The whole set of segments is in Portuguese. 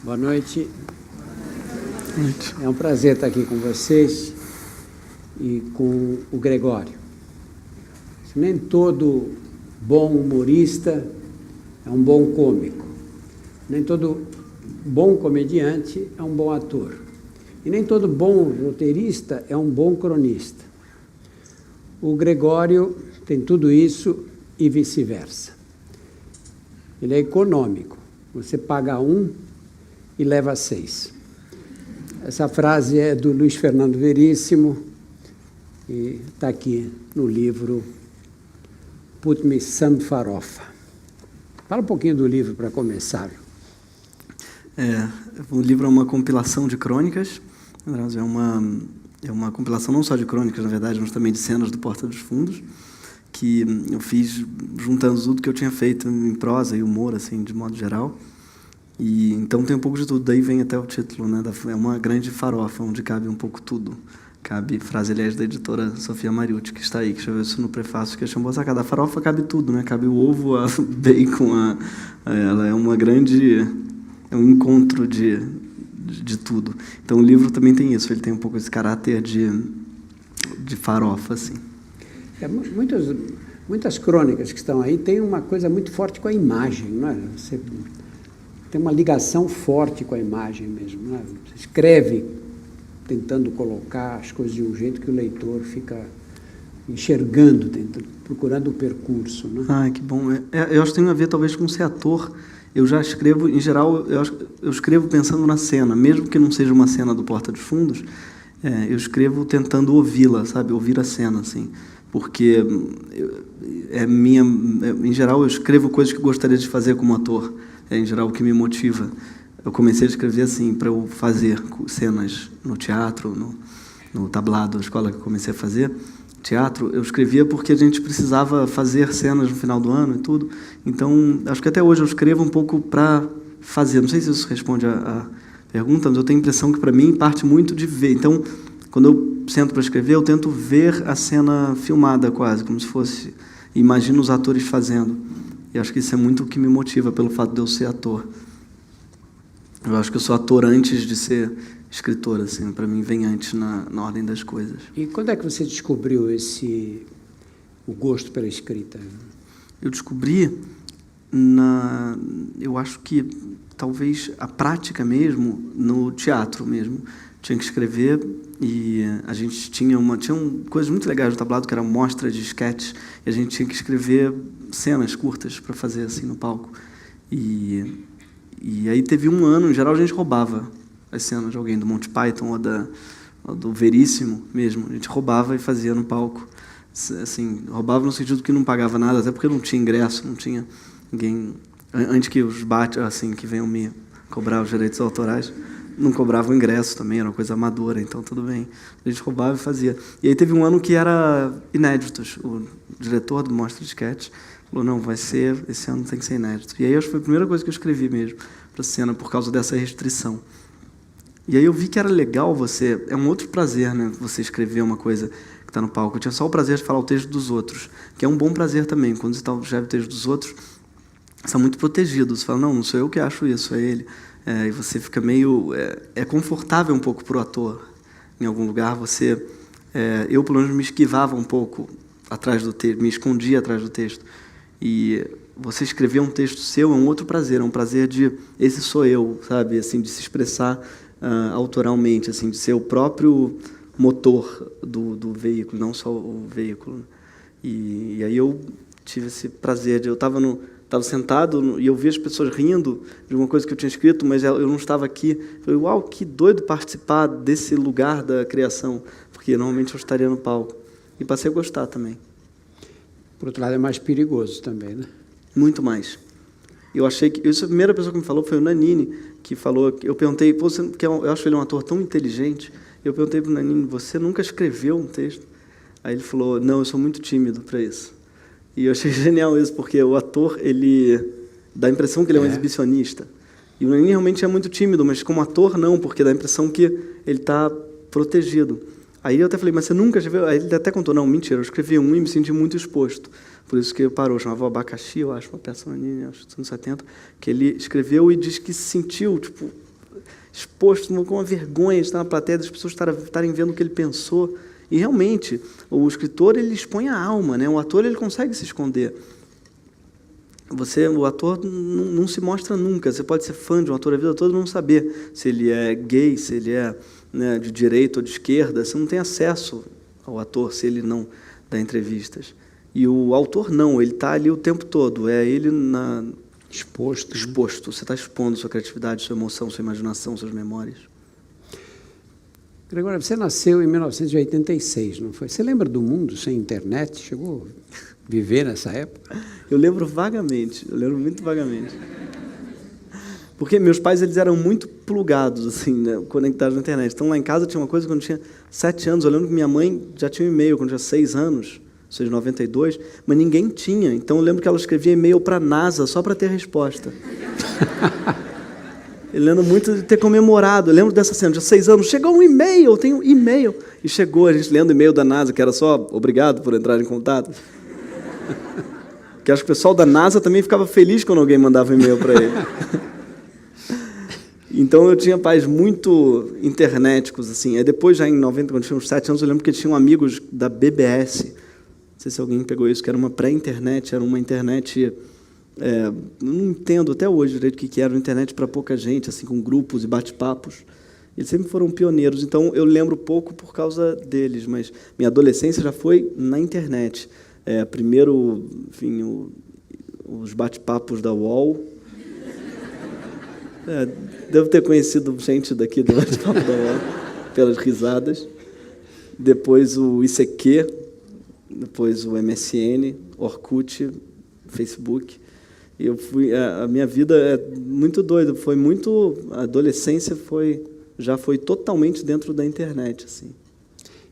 Boa noite. É um prazer estar aqui com vocês e com o Gregório. Nem todo bom humorista é um bom cômico. Nem todo bom comediante é um bom ator. E nem todo bom roteirista é um bom cronista. O Gregório tem tudo isso e vice-versa. Ele é econômico. Você paga 1 e leva 6. Essa frase é do Luiz Fernando Veríssimo e está aqui no livro Put Me Some Farofa. Fala um pouquinho do livro para começar. O livro é uma compilação de crônicas. É uma compilação não só de crônicas, na verdade, mas também de cenas do Porta dos Fundos, que eu fiz juntando tudo que eu tinha feito em prosa e humor, assim, de modo geral. E então tem um pouco de tudo, daí vem até o título, né? É uma grande farofa, onde cabe um pouco tudo. Cabe, frase, aliás, da editora Sofia Mariucci, que está aí, que escreveu isso no prefácio, que é chamou sacada. A farofa cabe tudo, né? Cabe o ovo, a bacon, ela é uma grande... É um encontro de tudo. Então o livro também tem isso, ele tem um pouco esse caráter de farofa, assim. Muitas crônicas que estão aí têm uma coisa muito forte com a imagem, não é? Você tem uma ligação forte com a imagem mesmo, não é? Você escreve tentando colocar as coisas de um jeito que o leitor fica enxergando, procurando o percurso, não é? Ah, que bom. Eu acho que tem a ver talvez com ser ator. Eu já escrevo, em geral, eu escrevo pensando na cena, mesmo que não seja uma cena do Porta dos Fundos, eu escrevo tentando ouvi-la, sabe? Ouvir a cena, assim. Porque, em geral, eu escrevo coisas que gostaria de fazer como ator. É, em geral, o que me motiva. Eu comecei a escrever assim, para eu fazer cenas no teatro, no tablado, a escola que eu comecei a fazer teatro, eu escrevia porque a gente precisava fazer cenas no final do ano e tudo. Então, acho que até hoje eu escrevo um pouco para fazer. Não sei se isso responde a pergunta, mas eu tenho a impressão que, para mim, parte muito de ver. Então, quando eu sento para escrever, eu tento ver a cena filmada quase, como se fosse... Imagino os atores fazendo. E acho que isso é muito o que me motiva, pelo fato de eu ser ator. Eu acho que eu sou ator antes de ser escritor, assim, para mim vem antes na ordem das coisas. E quando é que você descobriu o gosto pela escrita? Eu descobri eu acho que talvez a prática mesmo, no teatro mesmo. Tinha que escrever e a gente tinha coisas muito legais no tablado, que era mostra de sketches, e a gente tinha que escrever cenas curtas para fazer assim no palco. E aí teve um ano, em geral a gente roubava as cenas de alguém, do Monty Python ou do Veríssimo mesmo. A gente roubava e fazia no palco. Assim, roubava no sentido que não pagava nada, até porque não tinha ingresso, não tinha ninguém... Antes que os assim, que venham me cobrar os direitos autorais, não cobravam ingresso também, era uma coisa amadora, então tudo bem. A gente roubava e fazia. E aí teve um ano que era inéditos. O diretor do Mostra de Sketch falou, não, esse ano tem que ser inédito. E aí acho que foi a primeira coisa que eu escrevi mesmo para a cena, por causa dessa restrição. E aí eu vi que era legal é um outro prazer, né, você escrever uma coisa que está no palco. Eu tinha só o prazer de falar o texto dos outros, que é um bom prazer também. Quando você escreve o texto dos outros, você está muito protegido. Você fala, não sou eu que acho isso, é ele. E você fica meio... É confortável um pouco para o ator. Em algum lugar, eu, pelo menos, me esquivava um pouco atrás do texto, me escondia atrás do texto. E você escrever um texto seu é um outro prazer, é um prazer de... Esse sou eu, sabe? Assim, de se expressar autoralmente, assim, de ser o próprio motor do veículo, não só o veículo. E aí eu tive esse prazer de... Eu estava sentado e eu vi as pessoas rindo de uma coisa que eu tinha escrito, mas eu não estava aqui. Eu falei, uau, que doido participar desse lugar da criação, porque normalmente eu estaria no palco. E passei a gostar também. Por outro lado, é mais perigoso também, né? Muito mais. Eu achei que... A primeira pessoa que me falou foi o Nanini, que falou... Eu perguntei, porque eu acho ele um ator tão inteligente, eu perguntei para o Nanini, você nunca escreveu um texto? Aí ele falou, não, eu sou muito tímido para isso. E eu achei genial isso, porque o ator, ele dá a impressão que ele é um exibicionista. E o Nanini realmente é muito tímido, mas como ator não, porque dá a impressão que ele está protegido. Aí eu até falei, mas você nunca escreveu? Aí ele até contou, não, mentira, eu escrevi um e me senti muito exposto. Por isso que ele parou, chamava o Abacaxi, eu acho, uma peça Nanini, acho, dos anos 70, que ele escreveu e diz que se sentiu, tipo, exposto com uma vergonha de estar na plateia, das pessoas estarem vendo o que ele pensou. E, realmente, o escritor ele expõe a alma, né? O ator ele consegue se esconder. O ator não se mostra nunca. Você pode ser fã de um ator a vida toda e não saber se ele é gay, se ele é, né, de direita ou de esquerda. Você não tem acesso ao ator se ele não dá entrevistas. E o autor não, ele está ali o tempo todo. É ele exposto. Você está expondo sua criatividade, sua emoção, sua imaginação, suas memórias. Gregório, você nasceu em 1986, não foi? Você lembra do mundo sem internet? Chegou a viver nessa época? Eu lembro vagamente, eu lembro muito vagamente. Porque meus pais eles eram muito plugados, assim, né, conectados na internet. Então, lá em casa tinha uma coisa quando eu tinha 7 anos. Eu lembro que minha mãe já tinha um e-mail quando eu tinha 6 anos, ou seja, 92, mas ninguém tinha. Então, eu lembro que ela escrevia e-mail para a NASA só para ter resposta. Eu lembro muito de ter comemorado. Eu lembro dessa cena, de 6 anos, chegou um e-mail, eu tenho e-mail. E chegou, a gente lendo o e-mail da NASA, que era só obrigado por entrar em contato. Que acho que o pessoal da NASA também ficava feliz quando alguém mandava um e-mail para ele. Então, eu tinha pais muito internéticos, assim. Aí depois, já em 90, quando eu tinha uns 7 anos, eu lembro que eles tinham amigos da BBS. Não sei se alguém pegou isso, que era uma pré-internet, era uma internet... não entendo até hoje direito o que era uma internet para pouca gente, assim, com grupos e bate-papos. Eles sempre foram pioneiros, então eu lembro pouco por causa deles, mas minha adolescência já foi na internet. Primeiro, enfim, os bate-papos da UOL. Devo ter conhecido gente daqui do bate-papo da UOL, pelas risadas. Depois o ICQ, depois o MSN, Orkut, Facebook. A minha vida é muito doida, a adolescência já foi totalmente dentro da internet, assim.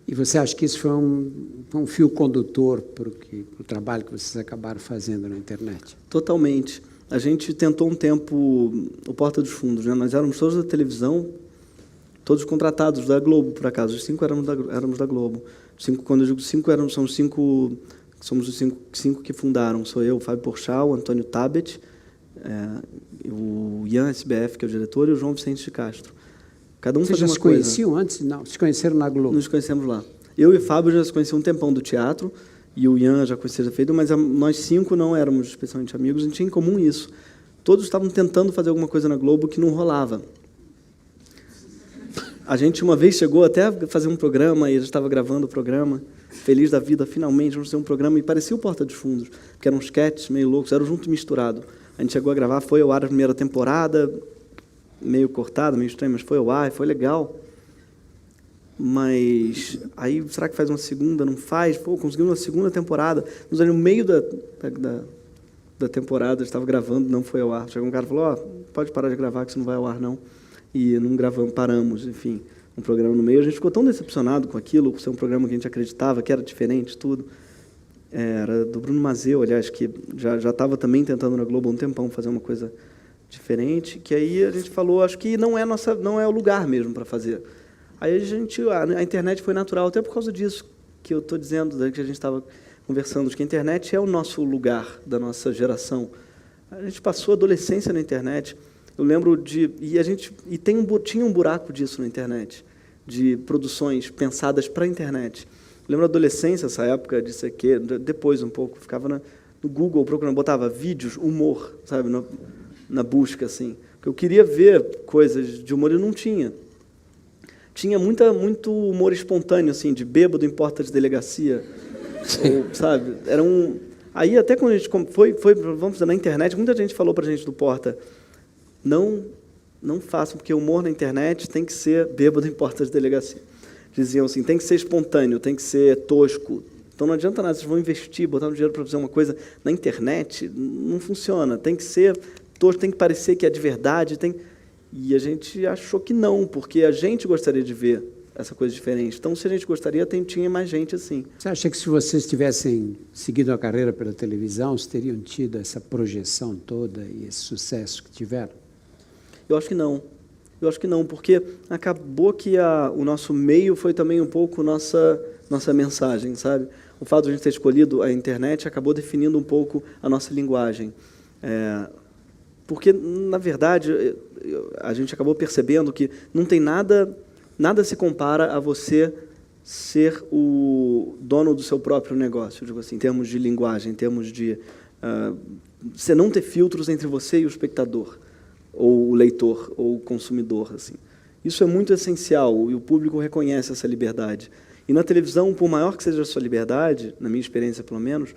E você acha que isso foi um fio condutor para o trabalho que vocês acabaram fazendo na internet? Totalmente. A gente tentou um tempo o Porta dos Fundos, né? Nós éramos todos da televisão, todos contratados da Globo, por acaso. Os 5 éramos da Globo. Quando eu digo 5, somos os cinco que fundaram. Sou eu, o Fábio Porchat, o Antônio Tabet, o Ian SBF, que é o diretor, e o João Vicente de Castro. Cada um fazia uma coisa. Vocês já se conheciam antes? Não, se conheceram na Globo? Nos conhecemos lá. Eu e o Fábio já se conheciam um tempão do teatro, e o Ian já conhecia feito, mas nós 5 não éramos especialmente amigos, a gente tinha em comum isso. Todos estavam tentando fazer alguma coisa na Globo que não rolava. A gente uma vez chegou até a fazer um programa, e a gente estava gravando o programa, feliz da vida, finalmente, vamos fazer um programa, e parecia o Porta dos Fundos, porque eram sketches meio loucos, era junto e misturado. A gente chegou a gravar, foi ao ar a primeira temporada, meio cortada, meio estranho, mas foi ao ar, foi legal. Mas aí, será que faz uma segunda? Não faz? Pô, conseguimos uma segunda temporada. No meio da temporada, estava gravando, não foi ao ar. Chegou um cara e falou, pode parar de gravar, que isso não vai ao ar, não. E não gravamos, paramos, enfim, um programa no meio. A gente ficou tão decepcionado com aquilo, por ser um programa que a gente acreditava que era diferente, tudo. Era do Bruno Mazeu, aliás, que já estava também tentando na Globo há um tempão fazer uma coisa diferente, que aí a gente falou, acho que não é o lugar mesmo para fazer. Aí a internet foi natural, até por causa disso que eu estou dizendo, que a gente estava conversando, de que a internet é o nosso lugar da nossa geração. A gente passou a adolescência na internet. Eu lembro tinha um buraco disso na internet, de produções pensadas para a internet. Eu lembro da adolescência, essa época de ICQ, depois um pouco, ficava no Google procurando, botava vídeos, humor, sabe, na busca, assim. Porque eu queria ver coisas de humor e não tinha. Tinha muito humor espontâneo, assim, de bêbado em porta de delegacia, ou, sabe? Aí até quando a gente vamos dizer, na internet, muita gente falou para a gente do Porta, não façam, porque o humor na internet tem que ser bêbado em porta de delegacia. Diziam assim, tem que ser espontâneo, tem que ser tosco. Então não adianta nada, vocês vão investir, botar dinheiro para fazer uma coisa na internet, não funciona. Tem que ser tosco, tem que parecer que é de verdade, E a gente achou que não, porque a gente gostaria de ver essa coisa diferente. Então, se a gente gostaria, tinha mais gente assim. Você acha que se vocês tivessem seguido a carreira pela televisão, vocês teriam tido essa projeção toda e esse sucesso que tiveram? Eu acho que não. Eu acho que não, porque acabou que o nosso meio foi também um pouco nossa mensagem, sabe? O fato de a gente ter escolhido a internet acabou definindo um pouco a nossa linguagem. porque, na verdade, a gente acabou percebendo que não tem nada se compara a você ser o dono do seu próprio negócio, eu digo assim, em termos de linguagem, em termos de você não ter filtros entre você e o espectador, ou o leitor, ou o consumidor. Assim. Isso é muito essencial, e o público reconhece essa liberdade. E na televisão, por maior que seja a sua liberdade, na minha experiência pelo menos,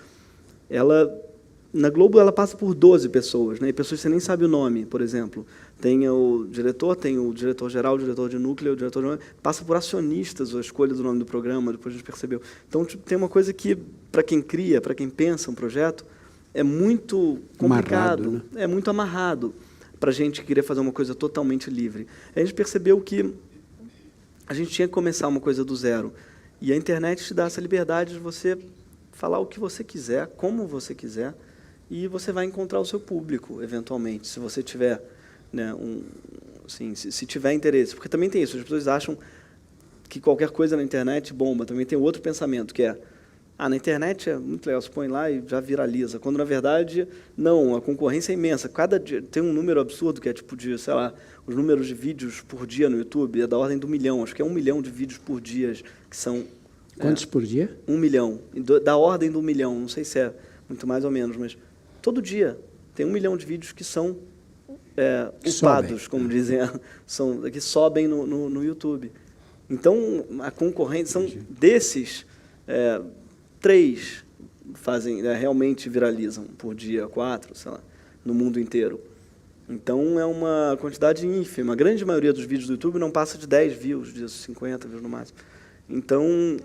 na Globo ela passa por 12 pessoas, né? E pessoas que você nem sabe o nome, por exemplo. Tem o diretor-geral, o diretor de núcleo, passa por acionistas a escolha do nome do programa, depois a gente percebeu. Então, tem uma coisa que, para quem cria, para quem pensa um projeto, é muito complicado, amarrado, né? É muito amarrado para a gente querer fazer uma coisa totalmente livre. A gente percebeu que a gente tinha que começar uma coisa do zero. E a internet te dá essa liberdade de você falar o que você quiser, como você quiser, e você vai encontrar o seu público, eventualmente, se você tiver, né, assim, se tiver interesse. Porque também tem isso, as pessoas acham que qualquer coisa na internet bomba. Também tem outro pensamento, que é, na internet é muito legal, você põe lá e já viraliza. Quando, na verdade, não, a concorrência é imensa. Cada dia tem um número absurdo, que é tipo de, sei lá, os números de vídeos por dia no YouTube é da ordem do 1 milhão. Acho que é 1 milhão de vídeos por dia, que são... Quantos por dia? 1 milhão. Da ordem do 1 milhão, não sei se é muito mais ou menos, mas todo dia tem 1 milhão de vídeos que são upados, como dizem, que sobem no YouTube. Então, a concorrência são desses... 3 fazem, realmente viralizam por dia, 4, sei lá, no mundo inteiro. Então, é uma quantidade ínfima. A grande maioria dos vídeos do YouTube não passa de 10 views, de 50 views no máximo. Então,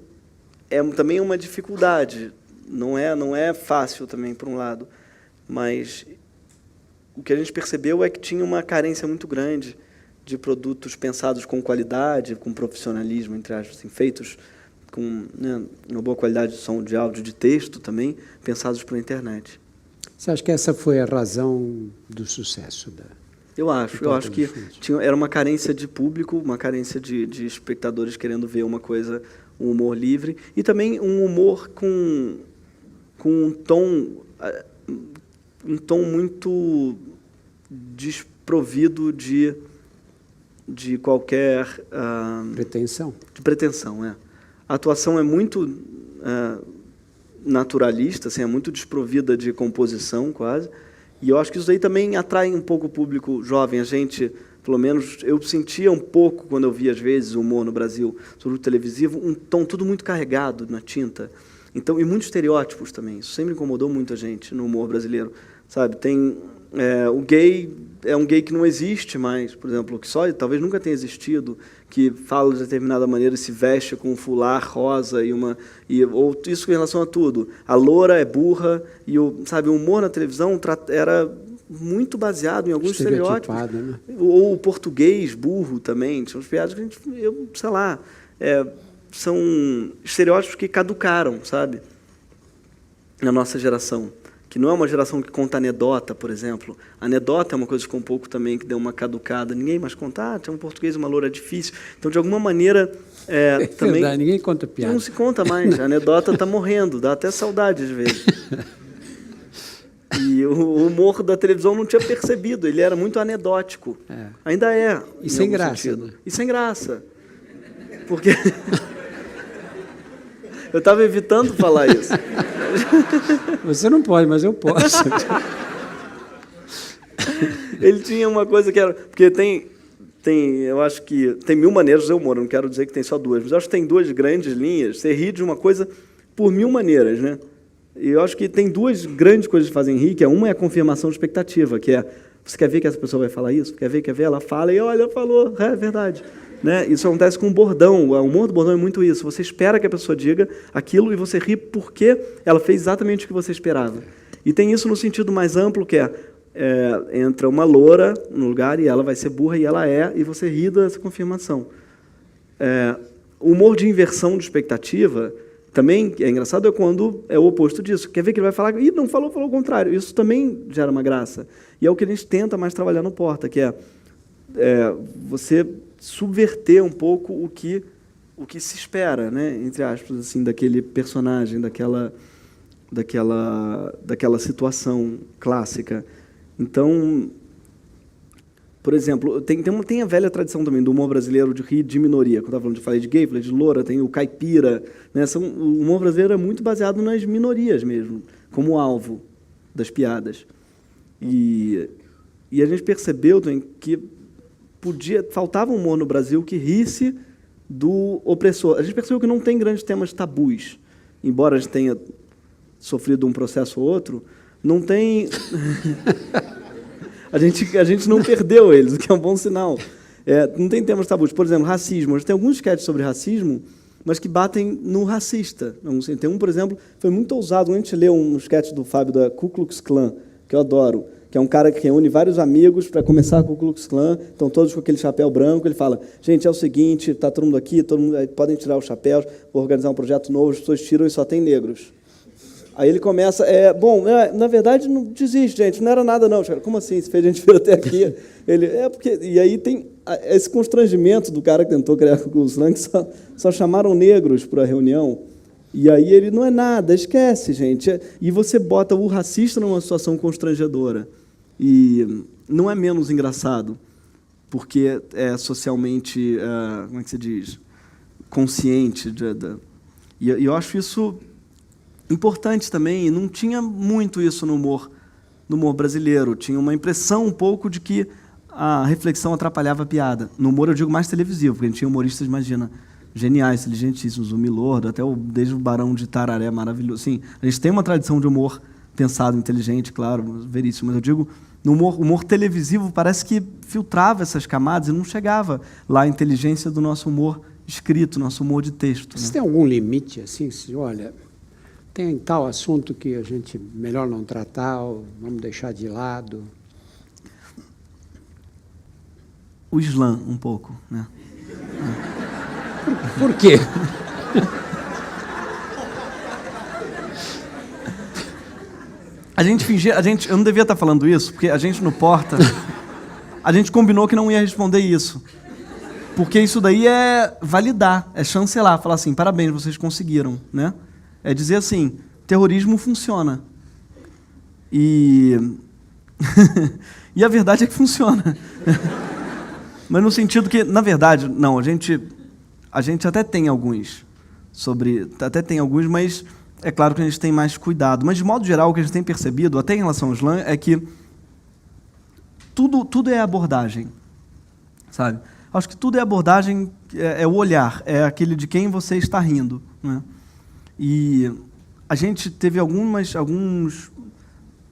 também é uma dificuldade. Não é fácil também, por um lado. Mas o que a gente percebeu é que tinha uma carência muito grande de produtos pensados com qualidade, com profissionalismo, entre aspas, assim, feitos com, né, uma boa qualidade de som, de áudio, de texto também, pensados para a internet. Você acha que essa foi a razão do sucesso da... Eu acho que era uma carência de público, uma carência de espectadores querendo ver uma coisa, um humor livre, e também um humor com um tom muito desprovido de qualquer... pretensão. De pretensão, A atuação é muito naturalista, assim, é muito desprovida de composição, quase. E eu acho que isso aí também atrai um pouco o público jovem. A gente, pelo menos, eu sentia um pouco, quando eu via, às vezes, o humor no Brasil, sobretudo televisivo, um tom tudo muito carregado na tinta. Então, e muitos estereótipos também. Isso sempre incomodou muito a gente no humor brasileiro. Sabe, tem... o gay é um gay que não existe mais, por exemplo, que só talvez nunca tenha existido, que fala de determinada maneira e se veste com um fular rosa ou isso em relação a tudo. A loura é burra e o humor na televisão era muito baseado em alguns estereótipos. Né? Ou o português burro também, tinha uns piadas que a gente, são estereótipos que caducaram, sabe, na nossa geração. Que não é uma geração que conta anedota, por exemplo. A anedota é uma coisa que ficou um pouco também, que deu uma caducada. Ninguém mais conta, tinha um português, uma loura difícil. Então, de alguma maneira, também... Verdade, ninguém conta piada. Não se conta mais, a anedota está morrendo, dá até saudade às vezes. E o humor da televisão não tinha percebido, ele era muito anedótico. Ainda é. E sem graça. Né? E sem graça. Porque... Eu estava evitando falar isso. Você não pode, mas eu posso. Ele tinha uma coisa que era... Porque eu acho que tem 1000 maneiras de fazer humor, eu não quero dizer que tem só 2, mas eu acho que tem 2 grandes linhas. Você ri de uma coisa por 1000 maneiras, né? E eu acho que tem 2 grandes coisas que fazem rir, que uma é a confirmação de expectativa, que é, você quer ver que essa pessoa vai falar isso? Quer ver? Ela fala e, olha, falou, é verdade. Né? Isso acontece com o bordão. O humor do bordão é muito isso. Você espera que a pessoa diga aquilo e você ri porque ela fez exatamente o que você esperava. E tem isso no sentido mais amplo, que entra uma loura no lugar e ela vai ser burra e ela e você ri dessa confirmação. O humor de inversão de expectativa também é engraçado, é quando é o oposto disso. Quer ver que ele vai falar, não falou o contrário. Isso também gera uma graça. E é o que a gente tenta mais trabalhar no Porta, que você subverter um pouco o que se espera, né, entre aspas, assim, daquele personagem, daquela situação clássica. Então, Por exemplo, tem a velha tradição também do humor brasileiro de rir de minoria. Quando eu falei de gay, falei de loura, tem o caipira. Né? O humor brasileiro é muito baseado nas minorias mesmo, como alvo das piadas. E a gente percebeu também que faltava um humor no Brasil que risse do opressor. A gente percebeu que não tem grandes temas tabus, embora a gente tenha sofrido um processo ou outro, não tem... a gente não perdeu eles, o que é um bom sinal. Não tem temas tabus. Por exemplo, racismo. A gente tem alguns sketches sobre racismo, mas que batem no racista. Tem um, por exemplo, foi muito ousado. A gente leu um sketch do Fábio da Ku Klux Klan, que eu adoro, que é um cara que reúne vários amigos para começar com o Ku Klux Klan, estão todos com aquele chapéu branco, ele fala, gente, é o seguinte, está todo mundo aqui, podem tirar os chapéus, vou organizar um projeto novo, as pessoas tiram e só tem negros. Aí ele começa, na verdade, não desiste, gente, não era nada não. Como assim, se fez a gente vir até aqui? E aí tem esse constrangimento do cara que tentou criar o Ku Klux Klan, que só chamaram negros para a reunião. E aí ele não é nada, esquece, gente. E você bota o racista numa situação constrangedora. E não é menos engraçado, porque é socialmente, como é que se diz, consciente. E eu acho isso importante também, e não tinha muito isso no humor brasileiro. Tinha uma impressão um pouco de que a reflexão atrapalhava a piada. No humor eu digo mais televisivo, porque a gente tinha humoristas, imagina, geniais, inteligentíssimos, o Milordo, desde o Barão de Tararé, maravilhoso. Sim, a gente tem uma tradição de humor pensado, inteligente, claro, veríssimo, mas eu digo, no humor televisivo parece que filtrava essas camadas e não chegava lá a inteligência do nosso humor escrito, nosso humor de texto. Você tem algum limite, assim, olha, tem tal assunto que a gente melhor não tratar, ou vamos deixar de lado? O Islã, um pouco, né? Por quê? Eu não devia estar falando isso, porque a gente no Porta, a gente combinou que não ia responder isso. Porque isso daí é validar, é chancelar, falar assim, parabéns, vocês conseguiram, né? É dizer assim, terrorismo funciona. E a verdade é que funciona. Mas no sentido que, na verdade, não, a gente até tem alguns, mas é claro que a gente tem mais cuidado. Mas, de modo geral, o que a gente tem percebido, até em relação ao slam, é que tudo é abordagem, sabe? Acho que tudo é abordagem, é o olhar, é aquele de quem você está rindo, né? E a gente teve alguns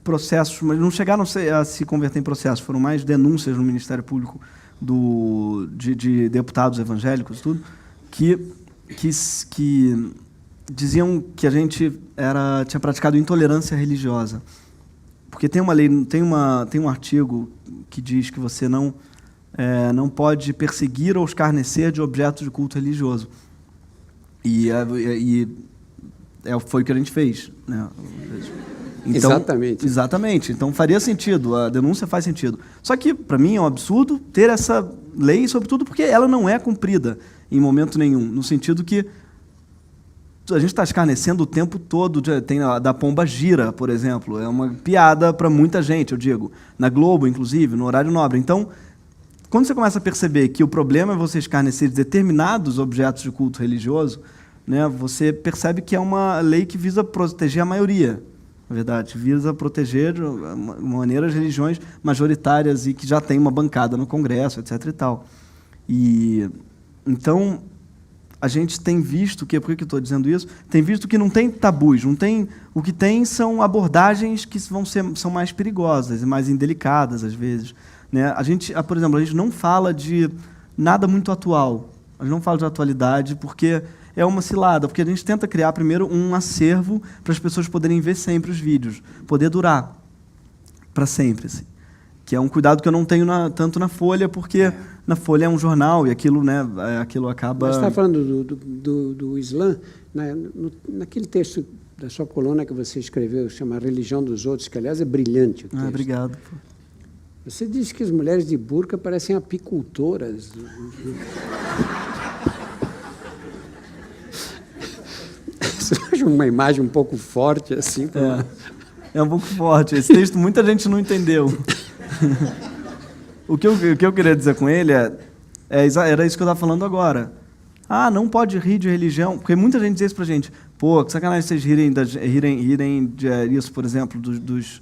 processos, mas não chegaram a se converter em processos, foram mais denúncias no Ministério Público de deputados evangélicos, tudo, que diziam que a gente tinha praticado intolerância religiosa. Porque tem uma lei, tem um artigo que diz que você não pode perseguir ou escarnecer de objetos de culto religioso. E foi o que a gente fez, né? Então, exatamente. Então, faria sentido, a denúncia faz sentido. Só que, para mim, é um absurdo ter essa lei, sobretudo porque ela não é cumprida em momento nenhum, no sentido que a gente está escarnecendo o tempo todo. Tem a da pomba gira, por exemplo, é uma piada para muita gente, eu digo, na Globo, inclusive, no horário nobre. Então, quando você começa a perceber que o problema é você escarnecer de determinados objetos de culto religioso, né, você percebe que é uma lei que visa proteger a maioria. Na verdade, visa proteger de uma maneira as religiões majoritárias e que já tem uma bancada no Congresso, etc. e tal. E então a gente tem visto que, por que eu estou dizendo isso? Tem visto que não tem tabus, não tem. O que tem são abordagens que são mais perigosas e mais indelicadas às vezes, né? Por exemplo, a gente não fala de nada muito atual. A gente não fala de atualidade porque é uma cilada, porque a gente tenta criar primeiro um acervo para as pessoas poderem ver sempre os vídeos, poder durar para sempre, assim. Que é um cuidado que eu não tenho tanto na Folha, porque na Folha é um jornal e aquilo, né, aquilo acaba... Mas você está falando do Islã, naquele texto da sua coluna que você escreveu, chama Religião dos Outros, que, aliás, é brilhante o texto. Obrigado. Você disse que as mulheres de burca parecem apicultoras. Você acha uma imagem um pouco forte, assim? É um pouco forte. Esse texto muita gente não entendeu. O que eu queria dizer com ele era isso que eu estava falando agora. Ah, não pode rir de religião, porque muita gente diz isso pra gente. Pô, que sacanagem vocês rirem disso, por exemplo, dos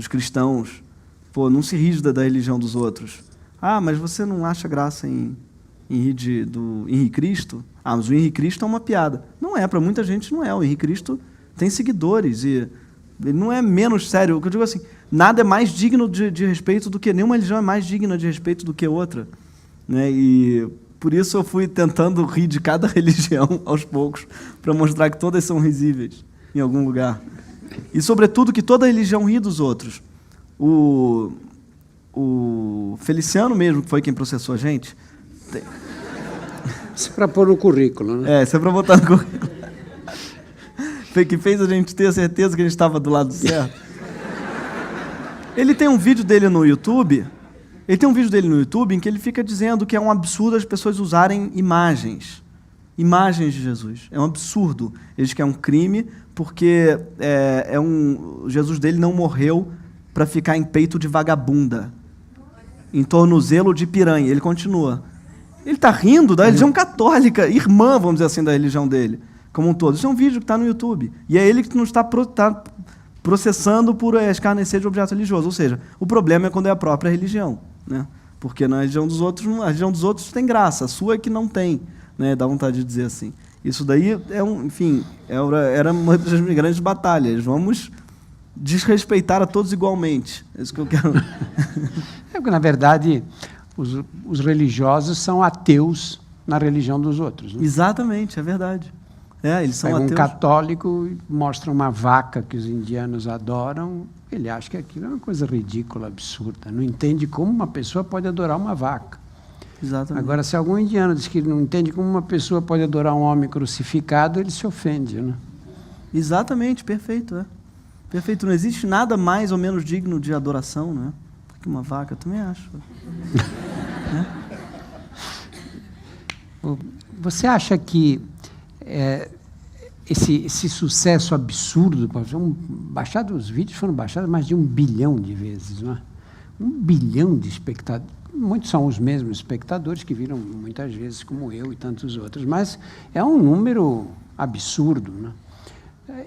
cristãos. Pô, não se ri da religião dos outros. Ah, mas você não acha graça em Henri Cristo? Ah, mas o Henri Cristo é uma piada. Não é, para muita gente não é. O Henri Cristo tem seguidores e ele não é menos sério. O que eu digo assim, nada é mais digno de respeito do que... Nenhuma religião é mais digna de respeito do que outra. Né? E por isso eu fui tentando rir de cada religião aos poucos, para mostrar que todas são risíveis em algum lugar. E, sobretudo, que toda religião ri dos outros. O Feliciano mesmo, que foi quem processou a gente... Isso é para pôr no currículo, né? Isso é para botar no currículo. Que fez a gente ter a certeza que a gente estava do lado certo. Ele tem um vídeo dele no YouTube... em que ele fica dizendo que é um absurdo as pessoas usarem imagens de Jesus. É um absurdo. Ele diz que é um crime porque Jesus dele não morreu para ficar em peito de vagabunda, em tornozelo de piranha. Ele continua. Ele está rindo da religião católica, irmã, vamos dizer assim, da religião dele, como um todo. Isso é um vídeo que está no YouTube. E é ele que nos está processando por escarnecer de objeto religioso. Ou seja, o problema é quando é a própria religião. Né? Porque na religião dos outros, a religião dos outros tem graça, a sua é que não tem, né? Dá vontade de dizer assim. Isso daí era uma das minhas grandes batalhas. Vamos desrespeitar a todos igualmente. É isso que eu quero. Porque, na verdade, os religiosos são ateus na religião dos outros. Né? Exatamente, é verdade. Eles são ateus. Um católico mostra uma vaca que os indianos adoram, ele acha que aquilo é uma coisa ridícula, absurda. Não entende como uma pessoa pode adorar uma vaca. Exatamente. Agora, se algum indiano diz que ele não entende como uma pessoa pode adorar um homem crucificado, ele se ofende. Né? Exatamente, perfeito. Perfeito. Não existe nada mais ou menos digno de adoração, né? Que uma vaca, eu também acho. Você acha que esse sucesso absurdo, os vídeos foram baixados mais de 1 bilhão de vezes, não é? 1 bilhão de espectadores. Muitos são os mesmos espectadores que viram muitas vezes, como eu e tantos outros, mas é um número absurdo, né?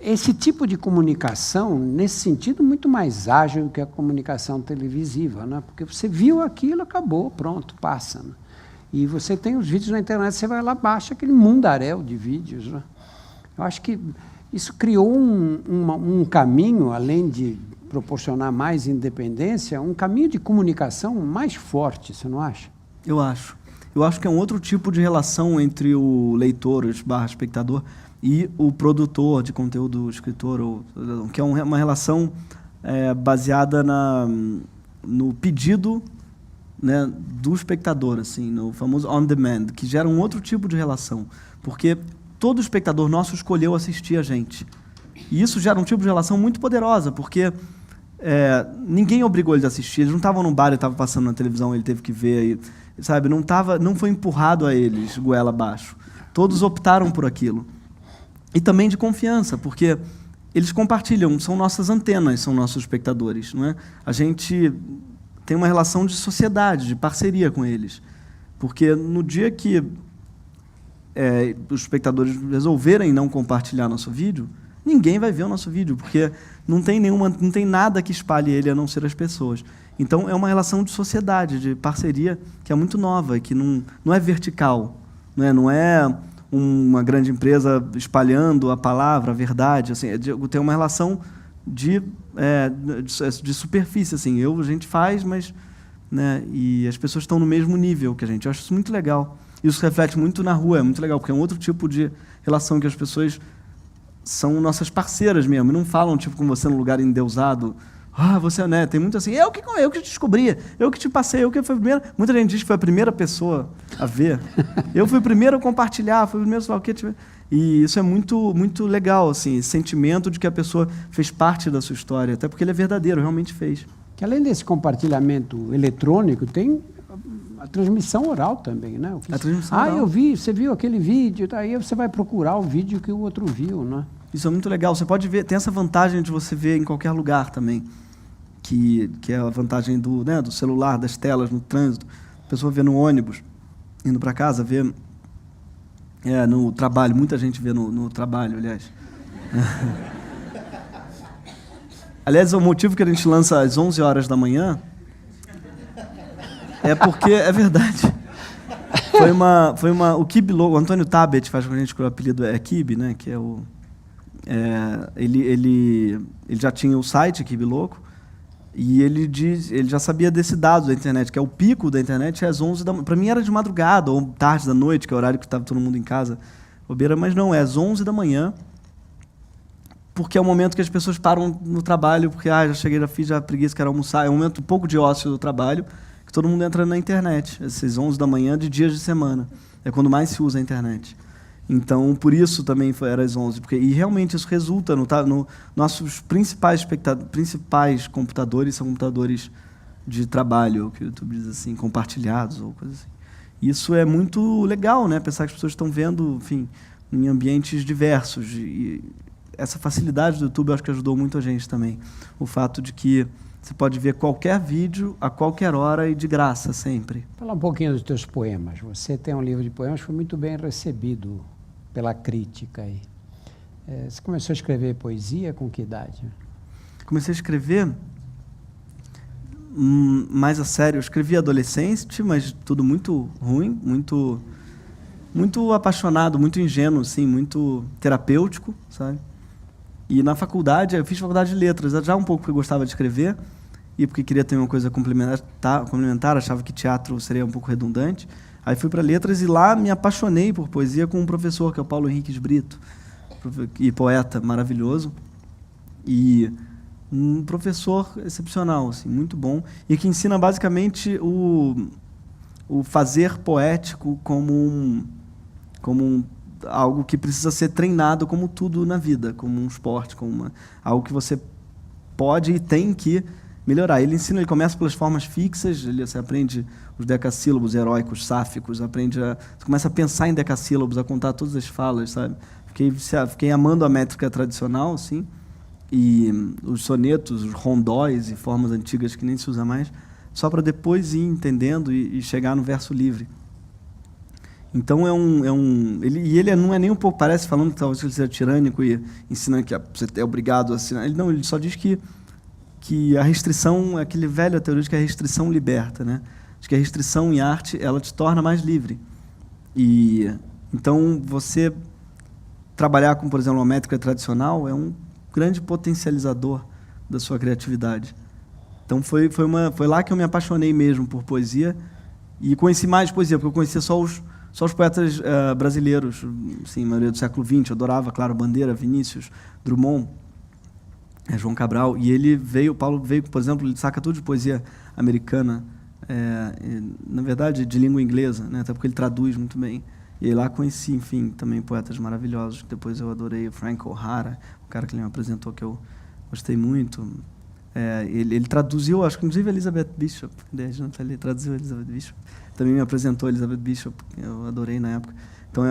Esse tipo de comunicação, nesse sentido, muito mais ágil que a comunicação televisiva, né? Porque você viu aquilo, acabou, pronto, passa. Né? E você tem os vídeos na internet, você vai lá, baixa aquele mundaréu de vídeos. Né? Eu acho que isso criou um caminho, além de proporcionar mais independência, um caminho de comunicação mais forte, você não acha? Eu acho. Eu acho que é um outro tipo de relação entre o leitor, /espectador, e o produtor de conteúdo, o escritor, que é uma relação baseada no pedido, né, do espectador, assim, no famoso on demand, que gera um outro tipo de relação, porque todo espectador nosso escolheu assistir a gente. E isso gera um tipo de relação muito poderosa, porque ninguém obrigou eles a assistir, eles não estavam num bar, ele estava passando na televisão, ele teve que ver, sabe, não foi empurrado a eles, goela abaixo. Todos optaram por aquilo. E também de confiança, porque eles compartilham, são nossas antenas, são nossos espectadores. Não é? A gente tem uma relação de sociedade, de parceria com eles. Porque no dia que os espectadores resolverem não compartilhar nosso vídeo, ninguém vai ver o nosso vídeo, porque não tem nada que espalhe ele a não ser as pessoas. Então, é uma relação de sociedade, de parceria, que é muito nova, que não é vertical, não é uma grande empresa espalhando a palavra, a verdade, assim, tem uma relação de superfície, assim, a gente faz, mas, né, e as pessoas estão no mesmo nível que a gente. Eu acho isso muito legal. Isso reflete muito na rua, é muito legal, porque é um outro tipo de relação que as pessoas são nossas parceiras mesmo, e não falam tipo com você num lugar endeusado. Você, né? Tem muito assim, eu que te descobri, eu que te passei, eu que fui a primeira. Muita gente diz que foi a primeira pessoa a ver. Eu fui o primeiro a compartilhar, fui o primeiro, sei lá o que. E isso é muito, muito legal, assim, esse sentimento de que a pessoa fez parte da sua história, até porque ele é verdadeiro, realmente fez. Que além desse compartilhamento eletrônico, tem a transmissão oral também, né? A transmissão oral. Você viu aquele vídeo, aí você vai procurar o vídeo que o outro viu, né? Isso é muito legal. Você pode ver, tem essa vantagem de você ver em qualquer lugar também. que é a vantagem do celular, das telas, no trânsito. A pessoa vê no ônibus, indo para casa, vê no trabalho, muita gente vê no trabalho, aliás. Aliás, o motivo que a gente lança às 11 horas da manhã é porque, é verdade, o Kibe Louco, o Antônio Tabet faz com a gente, que o apelido é Kibe, né, que é o... ele já tinha o site Kibe Louco, e ele já sabia desse dado da internet, que é o pico da internet, é às 11 da manhã. Para mim era de madrugada, ou tarde da noite, que é o horário que estava todo mundo em casa, bobeira, mas não, é às 11 da manhã, porque é o momento que as pessoas param no trabalho, porque já cheguei, já fiz, já preguiça, quero almoçar, é um momento um pouco de ócio do trabalho, que todo mundo entra na internet, esses 11 da manhã de dias de semana, é quando mais se usa a internet. Então, por isso também era às 11, e realmente isso resulta no nossos principais computadores são computadores de trabalho, que o YouTube diz assim, compartilhados ou coisa assim. Isso é muito legal, né? Pensar que as pessoas estão vendo, enfim, em ambientes diversos. E essa facilidade do YouTube, eu acho que ajudou muito a gente também. O fato de que você pode ver qualquer vídeo, a qualquer hora e de graça, sempre. Fala um pouquinho dos teus poemas. Você tem um livro de poemas que foi muito bem recebido pela crítica aí. Você começou a escrever poesia com que idade? Comecei a escrever mais a sério. Eu escrevi adolescente, mas tudo muito ruim, muito apaixonado, muito ingênuo, assim, muito terapêutico, sabe? E na faculdade, eu fiz faculdade de letras, já um pouco porque eu gostava de escrever e porque queria ter uma coisa complementar, achava que teatro seria um pouco redundante. Aí fui para letras e lá me apaixonei por poesia com um professor, que é o Paulo Henrique Brito, e poeta maravilhoso, e um professor excepcional, assim, muito bom, e que ensina basicamente o fazer poético como algo que precisa ser treinado como tudo na vida, como um esporte, algo que você pode e tem que melhorar. Ele começa pelas formas fixas, você aprende os decassílabos heróicos, sáficos, você começa a pensar em decassílabos, a contar todas as falas, sabe? Fiquei amando a métrica tradicional, assim, e os sonetos, os rondóis e formas antigas que nem se usa mais, só para depois ir entendendo e chegar no verso livre. Então ele não é nem um pouco, parece falando que talvez ele seja tirânico e ensinando que você é obrigado a assinar. Ele só diz que a restrição, aquele velho teoria de que a restrição liberta, né? Acho que a restrição em arte, ela te torna mais livre. E então você trabalhar com, por exemplo, uma métrica tradicional é um grande potencializador da sua criatividade. Então foi lá que eu me apaixonei mesmo por poesia e conheci mais poesia, porque eu conhecia só os poetas brasileiros, assim, maioria do século XX. Eu adorava, claro, Bandeira, Vinícius, Drummond, João Cabral, e Paulo veio, por exemplo, ele saca tudo de poesia americana, na verdade, de língua inglesa, né, até porque ele traduz muito bem. E aí lá conheci, enfim, também poetas maravilhosos, que depois eu adorei, o Frank O'Hara, o cara que ele me apresentou, que eu gostei muito. Ele traduziu, acho que inclusive Elizabeth Bishop, ele traduziu Elizabeth Bishop, também me apresentou Elizabeth Bishop, que eu adorei na época. Então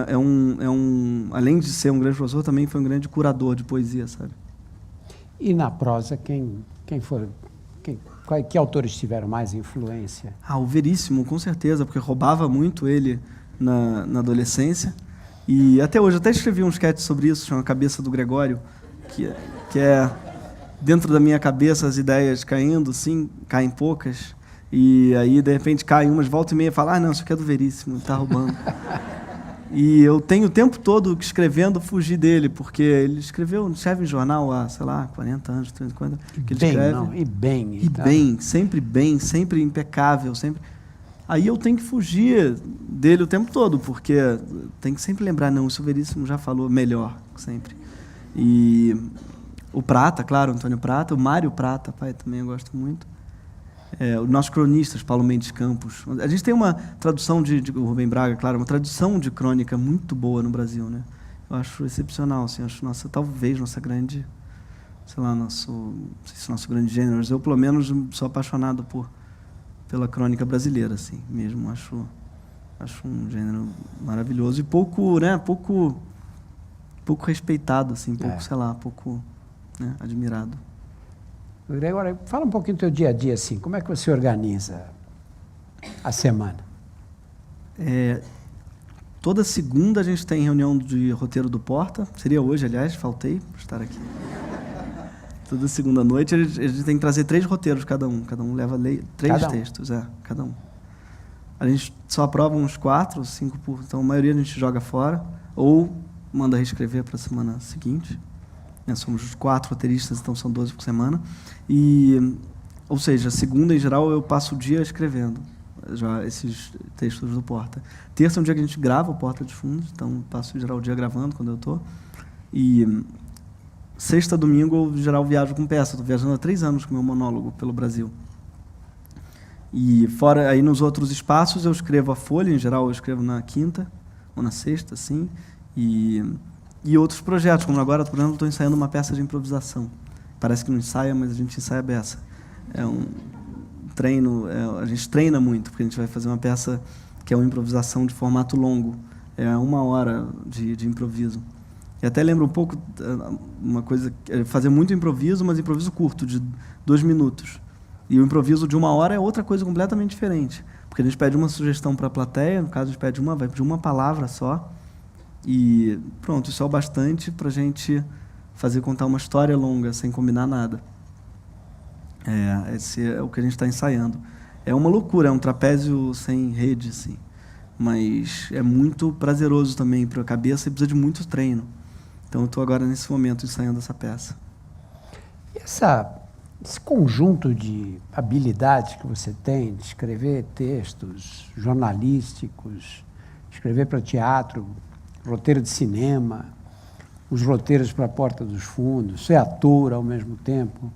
além de ser um grande professor, também foi um grande curador de poesia, sabe? E na prosa, que autores tiveram mais influência? O Veríssimo, com certeza, porque roubava muito ele na adolescência. E até hoje, até escrevi um sketch sobre isso, chama Cabeça do Gregório, que é dentro da minha cabeça as ideias caindo, sim, caem poucas, e aí de repente caem umas, volta e meia, fala, não, isso aqui é do Veríssimo, ele está roubando. E eu tenho o tempo todo escrevendo fugir dele, porque ele escreve em jornal há, sei lá, 40 anos, 30, 50, que ele escreve. Bem, sempre impecável, sempre. Aí eu tenho que fugir dele o tempo todo, porque tem que sempre lembrar, não, isso o Veríssimo já falou melhor, sempre. E o Prata, claro, Antônio Prata, o Mário Prata, pai, também eu gosto muito. Os nossos cronistas, Paulo Mendes Campos. A gente tem uma tradução de Rubem Braga, claro, uma tradução de crônica muito boa no Brasil, né? Eu acho excepcional, assim, talvez nossa grande, sei lá, não sei se nosso grande gênero, mas eu, pelo menos, sou apaixonado pela crônica brasileira, assim, mesmo, acho um gênero maravilhoso e pouco respeitado, assim, pouco, sei lá, pouco, né, admirado. Gregório, fala um pouquinho do teu dia a dia, assim, como é que você organiza a semana? Toda segunda a gente tem reunião de roteiro do Porta, seria hoje, aliás, faltei por estar aqui. Toda segunda noite a gente tem que trazer 3 roteiros cada um leva 3 textos, cada um. A gente só aprova uns 4, 5 então a maioria a gente joga fora, ou manda reescrever para a semana seguinte. Somos 4 roteiristas, então são 12 por semana. Ou seja, segunda, em geral, eu passo o dia escrevendo já esses textos do Porta. Terça é um dia que a gente grava o Porta de Fundos, então passo, em geral, o dia gravando quando eu estou. E sexta, domingo, eu, em geral, viajo com peça. Estou viajando há 3 anos com meu monólogo pelo Brasil. E fora, aí nos outros espaços, eu escrevo a Folha, em geral, eu escrevo na quinta ou na sexta, assim, e outros projetos, como agora, por exemplo, estou ensaiando uma peça de improvisação. Parece que não ensaia, mas a gente ensaia a beça. É um treino, a gente treina muito, porque a gente vai fazer uma peça que é uma improvisação de formato longo. É 1 hora de improviso. E até lembro um pouco uma coisa, fazer muito improviso, mas improviso curto, de 2 minutos. E o improviso de 1 hora é outra coisa completamente diferente. Porque a gente pede uma sugestão para a plateia, no caso a gente vai pedir uma palavra só, e pronto, isso é o bastante para a gente contar uma história longa, sem combinar nada. Esse é o que a gente está ensaiando. É uma loucura, é um trapézio sem rede, assim. Mas é muito prazeroso também para a cabeça e precisa de muito treino. Então eu estou agora, nesse momento, ensaiando essa peça. E esse conjunto de habilidades que você tem de escrever textos jornalísticos, escrever para teatro, roteiro de cinema, os roteiros para a Porta dos Fundos, ser ator ao mesmo tempo.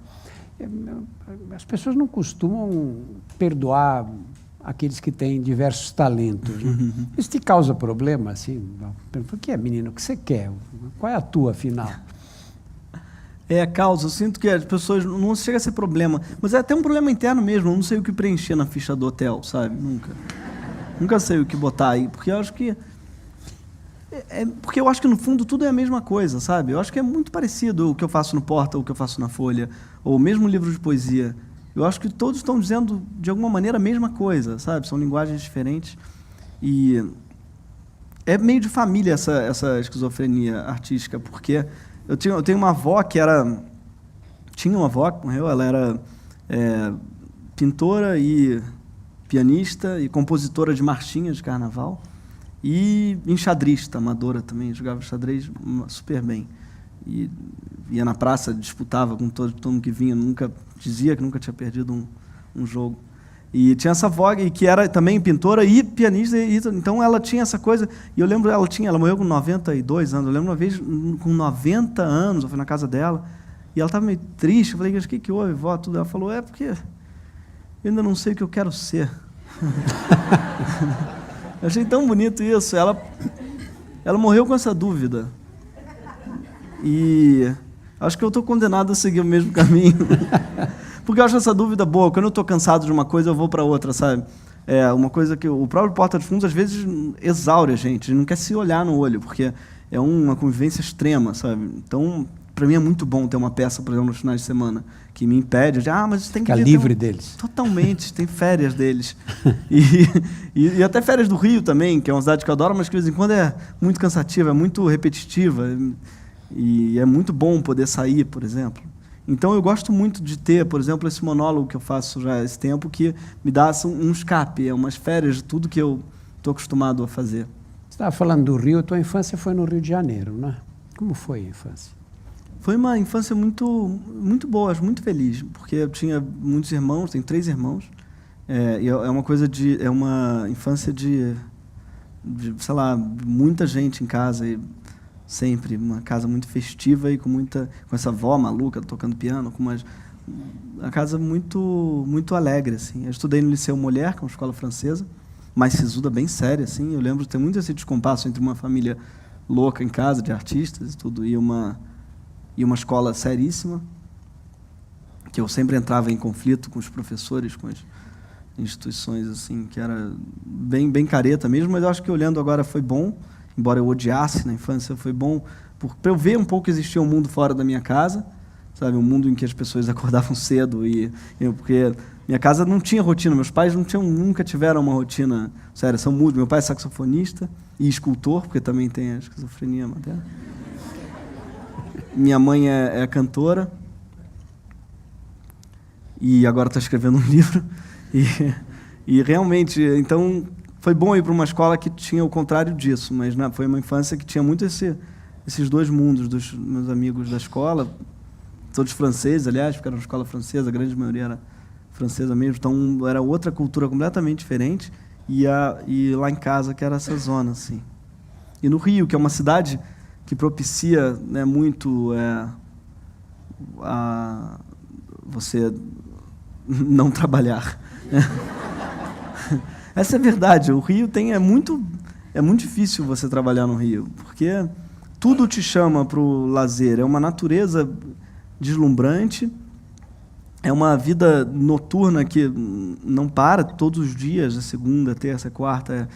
As pessoas não costumam perdoar aqueles que têm diversos talentos. Né? Isso te causa problema, assim? Por que, menino, o que você quer? Qual é a tua, afinal? Causa. Eu sinto que as pessoas... Não chega a ser problema, mas é até um problema interno mesmo. Eu não sei o que preencher na ficha do hotel, sabe? Nunca sei o que botar aí, porque eu acho que... porque eu acho que, no fundo, tudo é a mesma coisa, sabe? Eu acho que é muito parecido o que eu faço no Porta, o que eu faço na Folha, ou mesmo livro de poesia. Eu acho que todos estão dizendo, de alguma maneira, a mesma coisa, sabe? São linguagens diferentes. E é meio de família essa esquizofrenia artística, porque eu tenho uma avó que era... Tinha uma avó que morreu, ela era pintora e pianista e compositora de marchinhas de carnaval. E enxadrista, amadora também, jogava xadrez super bem. E ia na praça, disputava com todo mundo que vinha, dizia que nunca tinha perdido um jogo. E tinha essa avó, que era também pintora e pianista, então ela tinha essa coisa. E eu lembro, ela morreu com 92 anos, eu lembro uma vez, com 90 anos, eu fui na casa dela, e ela estava meio triste, eu falei, o que houve, vó? Tudo. Ela falou, porque eu ainda não sei o que eu quero ser. Eu achei tão bonito isso. Ela morreu com essa dúvida. E acho que eu estou condenado a seguir o mesmo caminho. Porque eu acho essa dúvida boa. Quando eu estou cansado de uma coisa, eu vou para outra, sabe? É uma coisa que o próprio Porta de Fundos, às vezes, exaure a gente. Não quer se olhar no olho, porque é uma convivência extrema, sabe? Então, para mim é muito bom ter uma peça, por exemplo, nos finais de semana, que me impede de, mas você tem que ficar livre deles. Totalmente, tem férias deles. E até férias do Rio também, que é uma cidade que eu adoro, mas que de vez em quando é muito cansativa, é muito repetitiva, e é muito bom poder sair, por exemplo. Então eu gosto muito de ter, por exemplo, esse monólogo que eu faço já há esse tempo, que me dá um escape, umas férias de tudo que eu estou acostumado a fazer. Você estava falando do Rio, a tua infância foi no Rio de Janeiro, não é? Como foi a infância? Foi uma infância muito, muito boa, muito feliz, porque eu tinha muitos irmãos, tenho 3 irmãos, e é uma infância de, sei lá, muita gente em casa, e sempre uma casa muito festiva e com essa avó maluca tocando piano, uma casa muito, muito alegre, assim. Eu estudei no Liceu Molière, que é uma escola francesa, mais sisuda, bem séria, assim. Eu lembro de ter muito esse descompasso entre uma família louca em casa, de artistas e tudo, e uma escola seríssima, que eu sempre entrava em conflito com os professores, com as instituições, assim, que era bem, bem careta mesmo, mas eu acho que olhando agora foi bom, embora eu odiasse na infância, foi bom para eu ver um pouco que existia um mundo fora da minha casa, sabe? Um mundo em que as pessoas acordavam cedo porque minha casa não tinha rotina, meus pais nunca tiveram uma rotina séria, são músicos. Meu pai é saxofonista e escultor, porque também tem a esquizofrenia materna. Minha mãe é cantora e agora está escrevendo um livro e realmente, então foi bom ir para uma escola que tinha o contrário disso, mas foi uma infância que tinha muito esses dois mundos dos meus amigos da escola, todos franceses, aliás, ficaram na escola francesa, a grande maioria era francesa mesmo, então era outra cultura completamente diferente, e lá em casa, que era essa zona, assim. E no Rio, que é uma cidade que propicia, né, muito você não trabalhar. Essa é a verdade. O Rio é muito difícil você trabalhar no Rio, porque tudo te chama para o lazer. É uma natureza deslumbrante, é uma vida noturna que não para todos os dias, segunda, terça, quarta.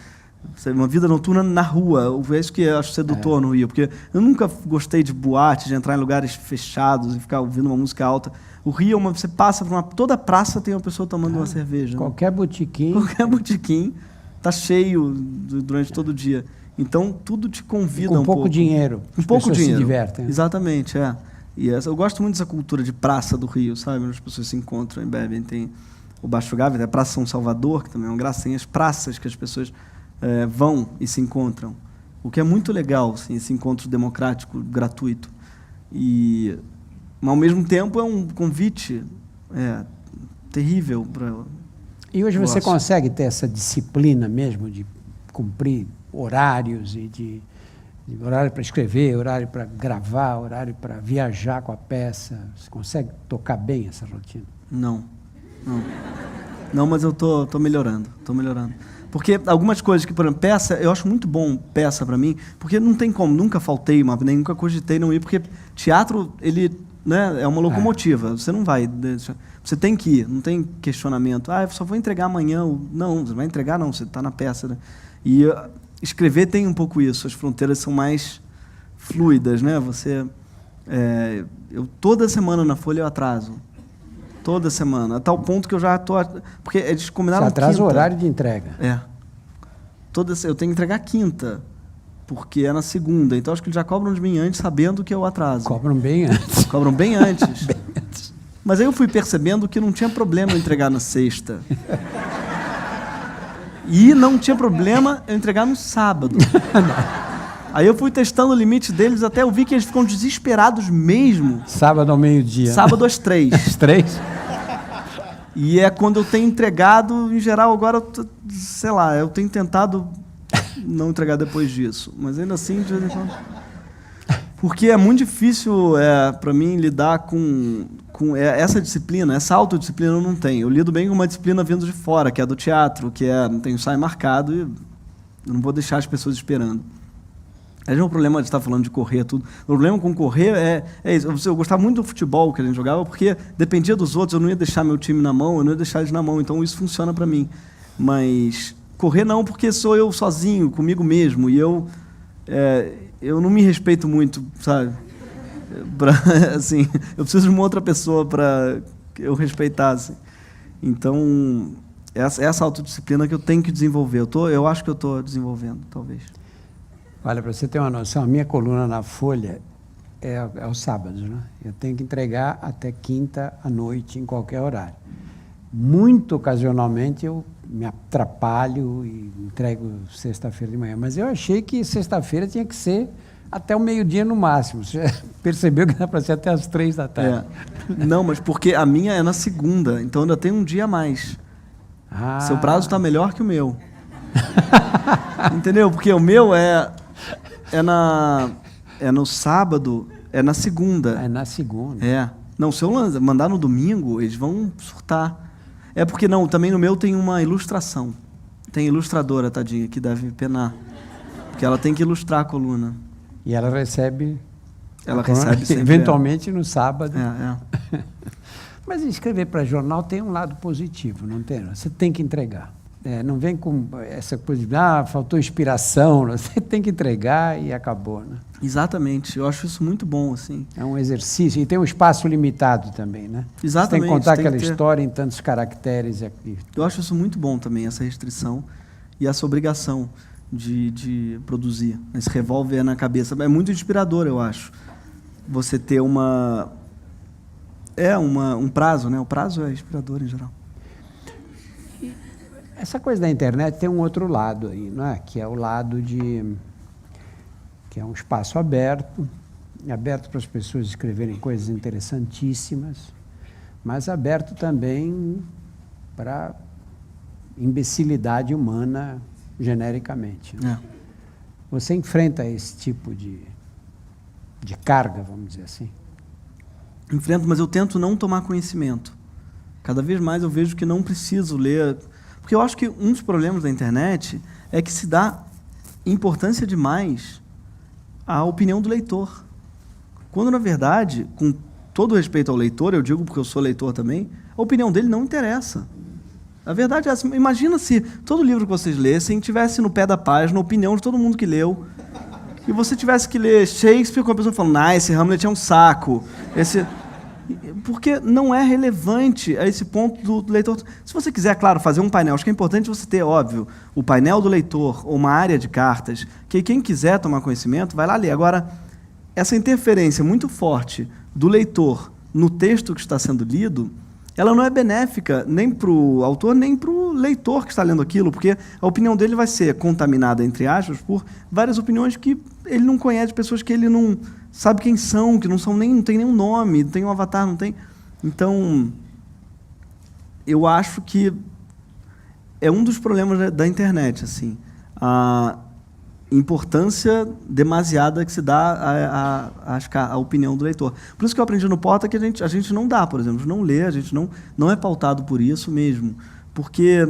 É uma vida noturna na rua. É isso que eu acho sedutor no Rio, porque eu nunca gostei de boate, de entrar em lugares fechados e ficar ouvindo uma música alta. O Rio, você passa por toda praça, tem uma pessoa tomando uma cerveja. Qualquer botequim. Qualquer botequim está cheio durante todo o dia. Então, tudo te convida com pouco dinheiro. Com pouco dinheiro. Se divertem. Exatamente, é. E eu gosto muito dessa cultura de praça do Rio, sabe? Onde as pessoas se encontram e bebem. Tem o Baixo Gávea, a Praça São Salvador, que também é uma graça. Tem as praças que as pessoas vão e se encontram. O que é muito legal, assim, esse encontro democrático, gratuito. Mas, ao mesmo tempo, é um convite terrível para... E hoje você consegue ter essa disciplina mesmo de cumprir horários e de horário para escrever, horário para gravar, horário para viajar com a peça? Você consegue tocar bem essa rotina? Não, mas eu tô melhorando, Porque algumas coisas que, por exemplo, peça, eu acho muito bom peça para mim, porque não tem como, nunca faltei nem nunca cogitei não ir, porque teatro, ele, né, é uma locomotiva, você não vai, você tem que ir, não tem questionamento, eu só vou entregar amanhã, não, você vai entregar não, você está na peça, né? E escrever tem um pouco isso, as fronteiras são mais fluidas, né? Eu toda semana na Folha eu atraso, toda semana, a tal ponto que eu já estou... Porque eles combinaram você atrasa quinta. O horário de entrega. Eu tenho que entregar quinta, porque é na segunda. Então, acho que eles já cobram de mim antes, sabendo que eu atraso. Cobram bem antes. Cobram bem antes. Mas aí eu fui percebendo que não tinha problema eu entregar na sexta. E não tinha problema eu entregar no sábado. Aí eu fui testando o limite deles, até eu vi que eles ficam desesperados mesmo. Sábado ao meio-dia. Sábado às 3. Às 3? E é quando eu tenho entregado, em geral, agora, sei lá, eu tenho tentado não entregar depois disso. Mas ainda assim, de vez em quando... Porque é muito difícil para mim lidar com essa disciplina, essa autodisciplina eu não tenho. Eu lido bem com uma disciplina vindo de fora, que é do teatro, que não tem ensaio marcado e eu não vou deixar as pessoas esperando. Aí não é um problema de estar falando de correr, tudo. O problema com correr é isso. Eu gostava muito do futebol que a gente jogava, porque dependia dos outros, eu não ia deixar meu time na mão, eu não ia deixar eles na mão, então isso funciona para mim. Mas correr não, porque sou eu sozinho, comigo mesmo, e eu não me respeito muito, sabe? Assim, eu preciso de uma outra pessoa para eu respeitar, assim. Então, essa autodisciplina que eu tenho que desenvolver. Eu acho que eu estou desenvolvendo, talvez. Olha, para você ter uma noção, a minha coluna na Folha é aos sábados, né? Eu tenho que entregar até quinta à noite, em qualquer horário. Muito ocasionalmente eu me atrapalho e entrego sexta-feira de manhã, mas eu achei que sexta-feira tinha que ser até o meio-dia no máximo. Você percebeu que dá para ser até as 3 da tarde. Não, mas porque a minha é na segunda, então ainda tem um dia a mais. Seu prazo está melhor que o meu. Entendeu? Porque o meu é no sábado, é na segunda. É na segunda. Não, se eu mandar no domingo, eles vão surtar. É porque também no meu tem uma ilustração. Tem ilustradora, tadinha, que deve penar. Porque ela tem que ilustrar a coluna. E ela recebe... Ela recebe sempre. Eventualmente no sábado. É. Mas escrever para jornal tem um lado positivo, não tem? Você tem que entregar. Não vem com essa coisa de, faltou inspiração, você tem que entregar e acabou, né? Exatamente, eu acho isso muito bom, assim. É um exercício, e tem um espaço limitado também, né? Exatamente. Você tem que contar aquela história em tantos caracteres. Eu acho isso muito bom também, essa restrição e essa obrigação de produzir. Esse revólver na cabeça. É muito inspirador, eu acho. Você ter um prazo, né? O prazo é inspirador em geral. Essa coisa da internet tem um outro lado aí, não é? Que é o lado que é um espaço aberto para as pessoas escreverem coisas interessantíssimas, mas aberto também para imbecilidade humana genericamente. Né? Você enfrenta esse tipo de carga, vamos dizer assim? Enfrento, mas eu tento não tomar conhecimento. Cada vez mais eu vejo que não preciso ler. Porque eu acho que um dos problemas da internet é que se dá importância demais à opinião do leitor. Quando, na verdade, com todo respeito ao leitor, eu digo porque eu sou leitor também, a opinião dele não interessa. A verdade é essa. Imagina se todo livro que vocês lessem tivesse no pé da página a opinião de todo mundo que leu, e você tivesse que ler Shakespeare com a pessoa falando, esse Hamlet é um saco. Porque não é relevante a esse ponto do leitor. Se você quiser, claro, fazer um painel, acho que é importante você ter, óbvio, o painel do leitor ou uma área de cartas, que quem quiser tomar conhecimento vai lá ler. Agora, essa interferência muito forte do leitor no texto que está sendo lido, ela não é benéfica nem para o autor, nem para o leitor que está lendo aquilo, porque a opinião dele vai ser contaminada, entre aspas, por várias opiniões que ele não conhece, pessoas que ele não sabe quem são, que não tem nenhum nome, não tem um avatar, não tem... Então, eu acho que é um dos problemas da internet, assim, a importância demasiada que se dá à opinião do leitor. Por isso que eu aprendi no Porta que a gente não dá, por exemplo, não lê, a gente não é pautado por isso mesmo, porque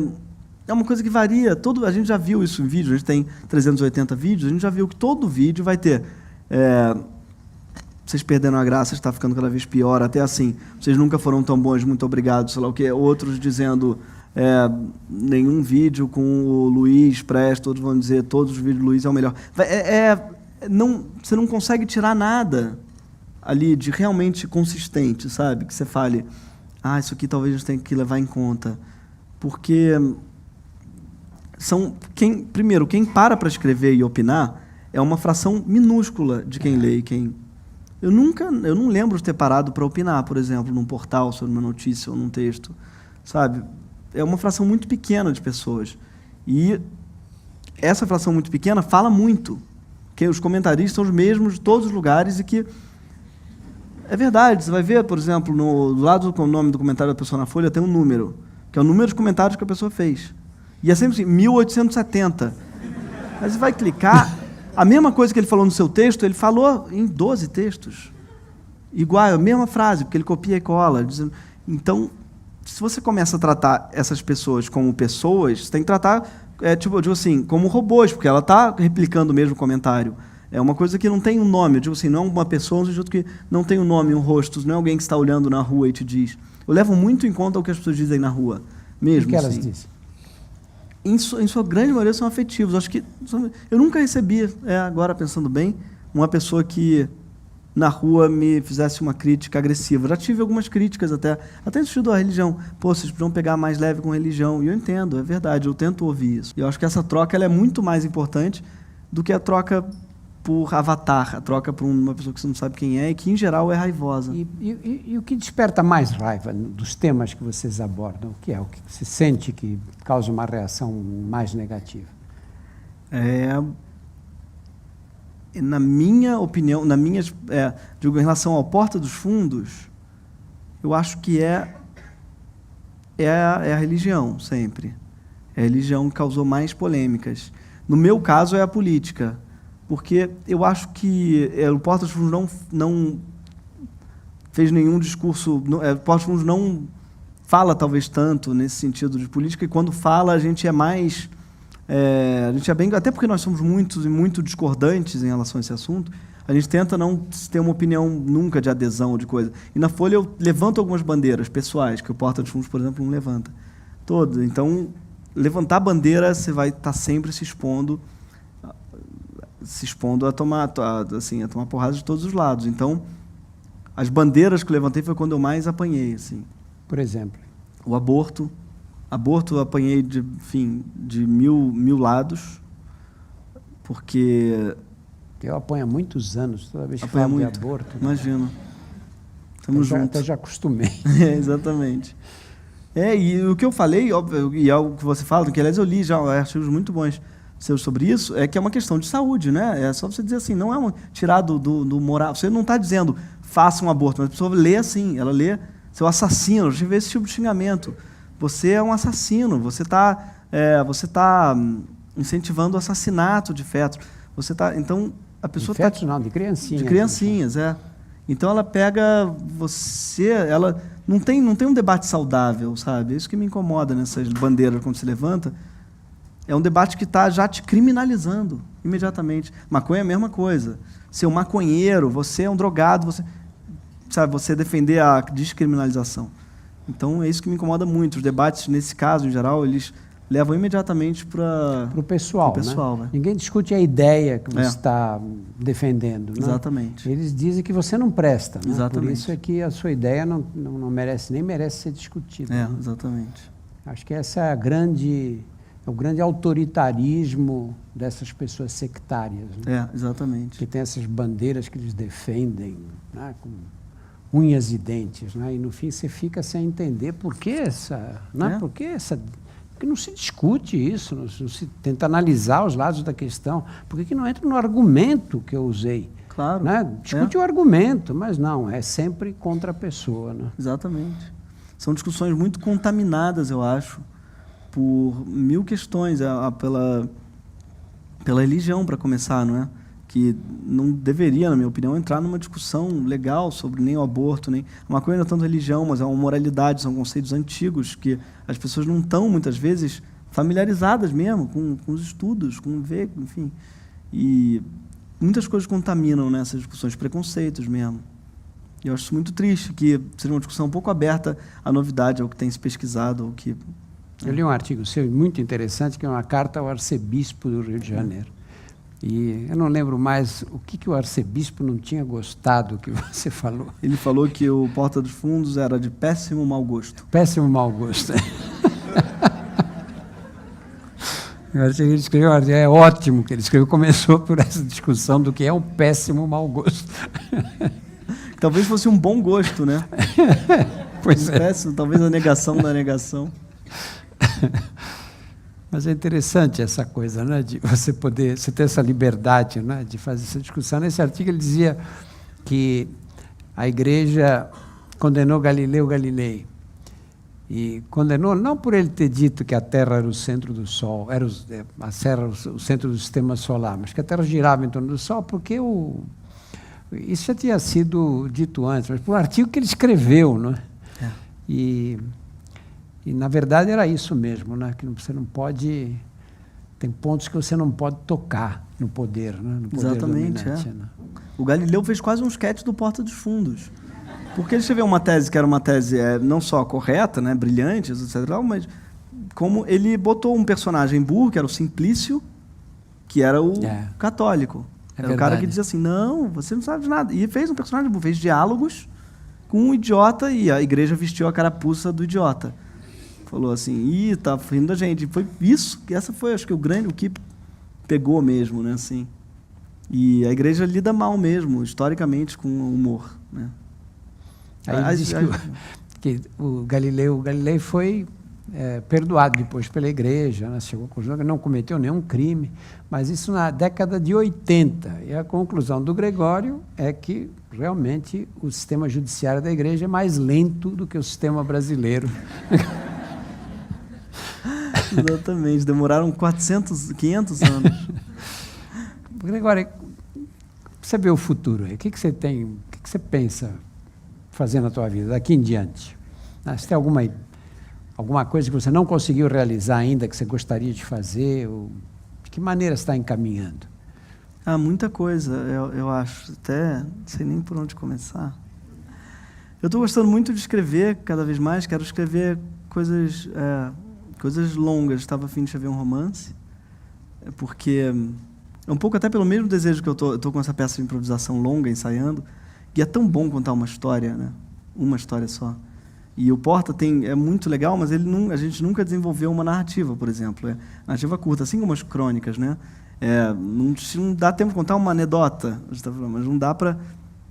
é uma coisa que varia. A gente já viu isso em vídeo, a gente tem 380 vídeos, a gente já viu que todo vídeo vai ter... vocês perderam a graça, está ficando cada vez pior, até assim, vocês nunca foram tão bons, muito obrigado, sei lá o quê, outros dizendo... nenhum vídeo com o Luiz presta, todos vão dizer todos os vídeos do Luiz é o melhor. Você não consegue tirar nada ali de realmente consistente, sabe? Que você fale, isso aqui talvez a gente tenha que levar em conta. Porque primeiro, quem para escrever e opinar é uma fração minúscula de quem lê e quem... Eu não lembro de ter parado para opinar, por exemplo, num portal sobre uma notícia ou num texto, sabe? É uma fração muito pequena de pessoas. E essa fração muito pequena fala muito. Que os comentaristas são os mesmos de todos os lugares e que... É verdade, você vai ver, por exemplo, do lado do nome do comentário da pessoa na folha tem um número, que é o número de comentários que a pessoa fez. E é sempre assim, 1870. Aí você vai clicar, a mesma coisa que ele falou no seu texto, ele falou em 12 textos. Igual, a mesma frase, porque ele copia e cola. Então... Se você começa a tratar essas pessoas como pessoas, você tem que tratar, eu digo assim, como robôs, porque ela está replicando o mesmo comentário. É uma coisa que não tem um nome, eu digo assim, não é uma pessoa, um sujeito que não tem um nome, um rosto, não é alguém que está olhando na rua e te diz. Eu levo muito em conta o que as pessoas dizem na rua, mesmo. O que elas assim. dizem? Em sua grande maioria são afetivos. Acho que eu nunca recebi, agora pensando bem, uma pessoa que na rua me fizesse uma crítica agressiva. Já tive algumas críticas até no sentido da religião. Vocês precisam pegar mais leve com religião. E eu entendo, é verdade, eu tento ouvir isso. E eu acho que essa troca ela é muito mais importante do que a troca por avatar, a troca por uma pessoa que você não sabe quem é e que, em geral, é raivosa. E o que desperta mais raiva dos temas que vocês abordam? O que é? O que você sente que causa uma reação mais negativa? Na minha opinião, digo, em relação ao Porta dos Fundos, eu acho que é a religião, sempre. É a religião que causou mais polêmicas. No meu caso, é a política, porque eu acho que o Porta dos Fundos não fez nenhum discurso... o Porta dos Fundos não fala, talvez, tanto nesse sentido de política, e quando fala, a gente é mais... a gente é bem, até porque nós somos muitos e muito discordantes em relação a esse assunto, a gente tenta não ter uma opinião nunca de adesão ou de coisa. E na Folha eu levanto algumas bandeiras pessoais, que o Porta dos Fundos, por exemplo, não levanta. Então, levantar a bandeira, você vai estar sempre se expondo a tomar porrada de todos os lados. Então, as bandeiras que eu levantei foi quando eu mais apanhei, assim. Por exemplo? O aborto. Aborto eu apanhei de mil lados, porque... Eu apanho há muitos anos, toda vez que falo de aborto. Imagino. Estamos juntos. Até já acostumei. Exatamente. E o que eu falei, óbvio, e é algo que você fala, que aliás eu li já artigos muito bons seus sobre isso, é que é uma questão de saúde, né? É só você dizer assim, não é tirado do moral. Você não está dizendo, faça um aborto, mas a pessoa lê assim, ela lê, seu assassino, a gente vê esse tipo de xingamento. Você é um assassino, você tá incentivando o assassinato de fetos. Então, a pessoa de fetos não, de criancinhas. De criancinhas, Então, ela pega você... Ela não tem um debate saudável, sabe? É isso que me incomoda nessas bandeiras quando se levanta. É um debate que está já te criminalizando imediatamente. Maconha é a mesma coisa. Ser um maconheiro, você é um drogado, você defender a descriminalização. Então, é isso que me incomoda muito. Os debates, nesse caso, em geral, eles levam imediatamente para o pessoal. Né? Ninguém discute a ideia que você está defendendo. Né? Exatamente. Eles dizem que você não presta. Né? Exatamente. Por isso é que a sua ideia não merece, nem merece ser discutida. Né? Exatamente. Acho que essa é o grande autoritarismo dessas pessoas sectárias. Né? Exatamente. Que tem essas bandeiras que eles defendem, né? Com unhas e dentes. Né? E, no fim, você fica sem entender por que essa... Né? Por que essa... Porque não se discute isso, não se tenta analisar os lados da questão. Por que não entra no argumento que eu usei? Claro. Né? Discute o argumento, mas não, é sempre contra a pessoa. Né? Exatamente. São discussões muito contaminadas, eu acho, por mil questões, pela religião, para começar, não é? Que não deveria, na minha opinião, entrar numa discussão legal sobre nem o aborto, nem... A maconha não é tanto religião, mas é uma moralidade, são conceitos antigos que as pessoas não estão, muitas vezes, familiarizadas mesmo com os estudos, com ver, enfim. E muitas coisas contaminam nessas discussões, preconceitos mesmo. E eu acho isso muito triste, que seja uma discussão um pouco aberta à novidade, ao que tem se pesquisado, ao que... Eu li um artigo seu muito interessante, que é uma carta ao arcebispo do Rio de Janeiro. E eu não lembro mais o que o arcebispo não tinha gostado que você falou. Ele falou que o Porta dos Fundos era de péssimo mau gosto. Péssimo mau gosto. Eu achei que ele escreveu, é ótimo que ele escreveu, começou por essa discussão do que é um péssimo mau gosto. Talvez fosse um bom gosto, né? Pois é. Péssimo, talvez a negação da negação. Mas é interessante essa coisa, né, de você ter essa liberdade, né, de fazer essa discussão. Nesse artigo ele dizia que a Igreja condenou Galileu Galilei. E condenou não por ele ter dito que a Terra era o centro do Sol, a Terra o centro do Sistema Solar, mas que a Terra girava em torno do Sol, porque isso já tinha sido dito antes, mas por um artigo que ele escreveu, né? E, na verdade, era isso mesmo, né? Que você não pode... Tem pontos que você não pode tocar no poder, né? No poder exatamente, dominante, né? O Galileu fez quase um sketch do Porta dos Fundos. Porque ele escreveu uma tese que era uma tese não só correta, né? Brilhante, etc., mas como ele botou um personagem burro, que era o Simplício, que era o católico. Era o cara que dizia assim, não, você não sabe de nada. E fez um personagem burro, fez diálogos com um idiota e a igreja vestiu a carapuça do idiota. Falou assim, tá rindo da gente. Foi isso, que essa foi, acho que o que pegou mesmo, né, assim. E a igreja lida mal mesmo, historicamente, com o humor, né. Aí diz que o Galilei foi perdoado depois pela igreja, né, chegou à conclusão que não cometeu nenhum crime, mas isso na década de 80. E a conclusão do Gregório é que, realmente, o sistema judiciário da igreja é mais lento do que o sistema brasileiro. Exatamente, demoraram 500 anos. Gregório, você vê o futuro aí, o que você tem, o que você pensa fazer na tua vida daqui em diante? Você tem alguma coisa que você não conseguiu realizar ainda, que você gostaria de fazer? Ou de que maneira você está encaminhando? Muita coisa, eu acho, até não sei nem por onde começar. Eu estou gostando muito de escrever cada vez mais, quero escrever coisas... coisas longas. Estava a fim de escrever um romance, porque é um pouco até pelo mesmo desejo que eu tô com essa peça de improvisação longa, ensaiando, e é tão bom contar uma história, né? Uma história só. E o Porta é muito legal, mas a gente nunca desenvolveu uma narrativa, por exemplo. Narrativa curta, assim como as crônicas, né? Não dá tempo de contar uma anedota, mas não dá para,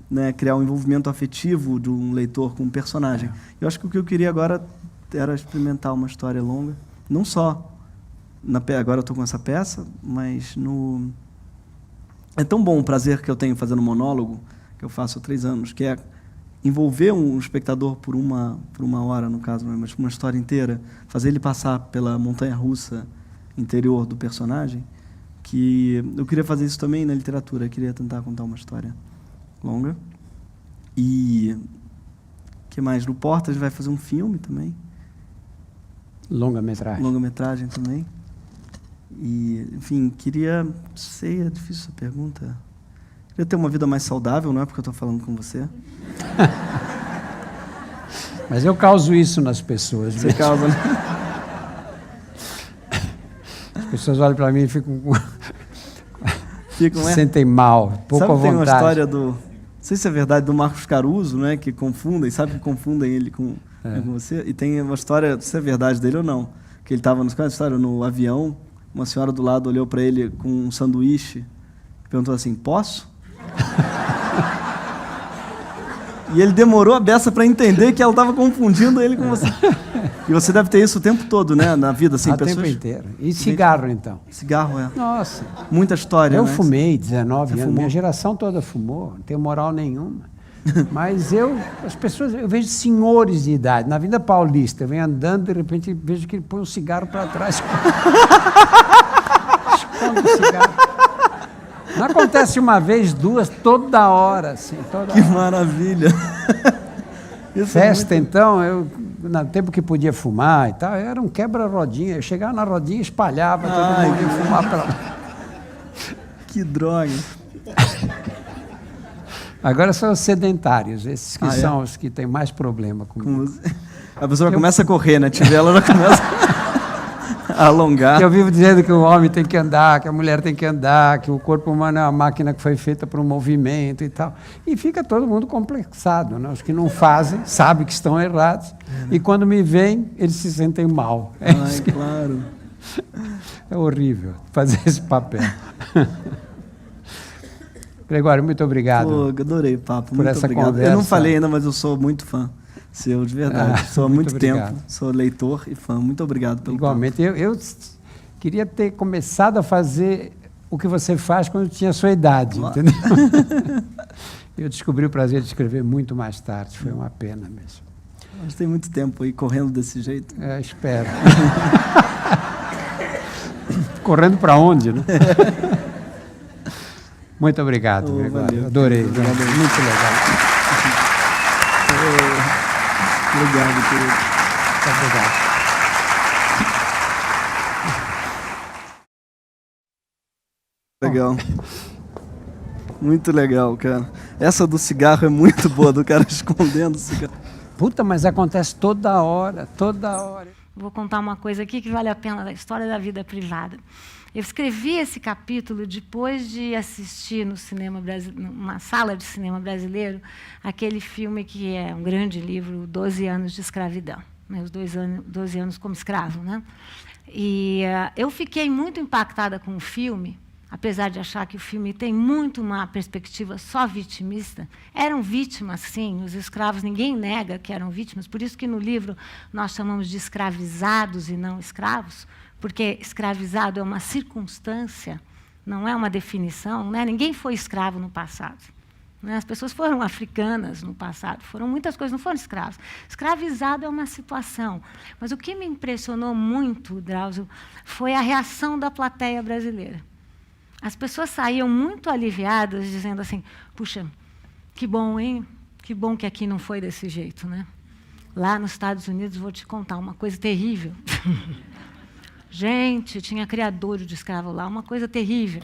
né, criar um envolvimento afetivo de um leitor com um personagem. Eu acho que o que eu queria agora era experimentar uma história longa, não só agora eu estou com essa peça, mas é tão bom o prazer que eu tenho fazendo monólogo, que eu faço há 3 anos, que é envolver um espectador por uma hora, no caso, mas uma história inteira, fazer ele passar pela montanha-russa interior do personagem, que eu queria fazer isso também na literatura, eu queria tentar contar uma história longa. E o que mais? No Porta a gente vai fazer um filme também. Longa-metragem. Longa-metragem também. E, enfim, queria... Sei, é difícil essa pergunta. Queria ter uma vida mais saudável, não é porque eu estou falando com você. Mas eu causo isso nas pessoas. Você causa, né? As pessoas olham para mim e ficam se sentem mal, pouco à vontade. Tem uma história não sei se é verdade, do Marcos Caruso, né, que confundem ele com você. E tem uma história, não sei se é verdade dele ou não, que ele estava no avião, uma senhora do lado olhou para ele com um sanduíche e perguntou assim, posso? E ele demorou a beça para entender que ela estava confundindo ele com você. E você deve ter isso o tempo todo, né? Na vida, assim, o tempo inteiro. E cigarro, então? Cigarro, é. Nossa. Muita história, eu né? fumei 19 anos. Fumou? Minha geração toda fumou. Não tenho moral nenhuma. Mas as pessoas, eu vejo senhores de idade. Na Vida Paulista, eu venho andando, de repente, vejo que ele põe um cigarro para trás. Esconde o cigarro. Não acontece uma vez, 2, toda hora, assim. Que maravilha! Festa, então, no tempo que podia fumar e tal, era um quebra-rodinha. Eu chegava na rodinha e espalhava, todo mundo ia fumar para lá. Que droga! Agora são os sedentários, esses que são os que têm mais problema comigo. A pessoa começa a correr, né? Ela já começa a alongar. Eu vivo dizendo que o homem tem que andar, que a mulher tem que andar, que o corpo humano é uma máquina que foi feita para um movimento e tal. E fica todo mundo complexado, né? Os que não fazem sabem que estão errados. E quando me veem, eles se sentem mal. Claro. É horrível fazer esse papel. Gregório, muito obrigado. Pô, adorei o papo. Por muito essa obrigado. conversa. Eu não falei ainda, mas eu sou muito fã seu, de verdade. Sou há muito tempo. Sou leitor e fã. Muito obrigado pelo Igualmente. Eu queria ter começado a fazer o que você faz quando tinha a sua idade, entendeu? Eu descobri o prazer de escrever muito mais tarde. Foi uma pena mesmo. Mas tem muito tempo aí correndo desse jeito. Espero. Correndo para onde, né? Muito obrigado, Gregório. Adorei. Muito legal. Obrigado, querido. Muito obrigado. Legal. Muito legal, cara. Essa do cigarro é muito boa, do cara escondendo o cigarro. Puta, mas acontece toda hora, toda hora. Vou contar uma coisa aqui que vale a pena, da história da vida privada. Eu escrevi esse capítulo depois de assistir no cinema numa sala de cinema brasileiro, aquele filme que é um grande livro, 12 anos de escravidão, né? Os 12 anos como escravo, né? E eu fiquei muito impactada com o filme, apesar de achar que o filme tem muito uma perspectiva só vitimista. Eram vítimas, sim, os escravos, ninguém nega que eram vítimas, por isso que no livro nós chamamos de escravizados e não escravos, porque escravizado é uma circunstância, não é uma definição, né? Ninguém foi escravo no passado. Né? As pessoas foram africanas no passado, foram muitas coisas, não foram escravos. Escravizado é uma situação. Mas o que me impressionou muito, Drauzio, foi a reação da plateia brasileira. As pessoas saíam muito aliviadas, dizendo assim, puxa, que bom, hein? Que bom que aqui não foi desse jeito, né? Lá nos Estados Unidos, vou te contar uma coisa terrível. Gente, tinha criador de escravo lá, uma coisa terrível.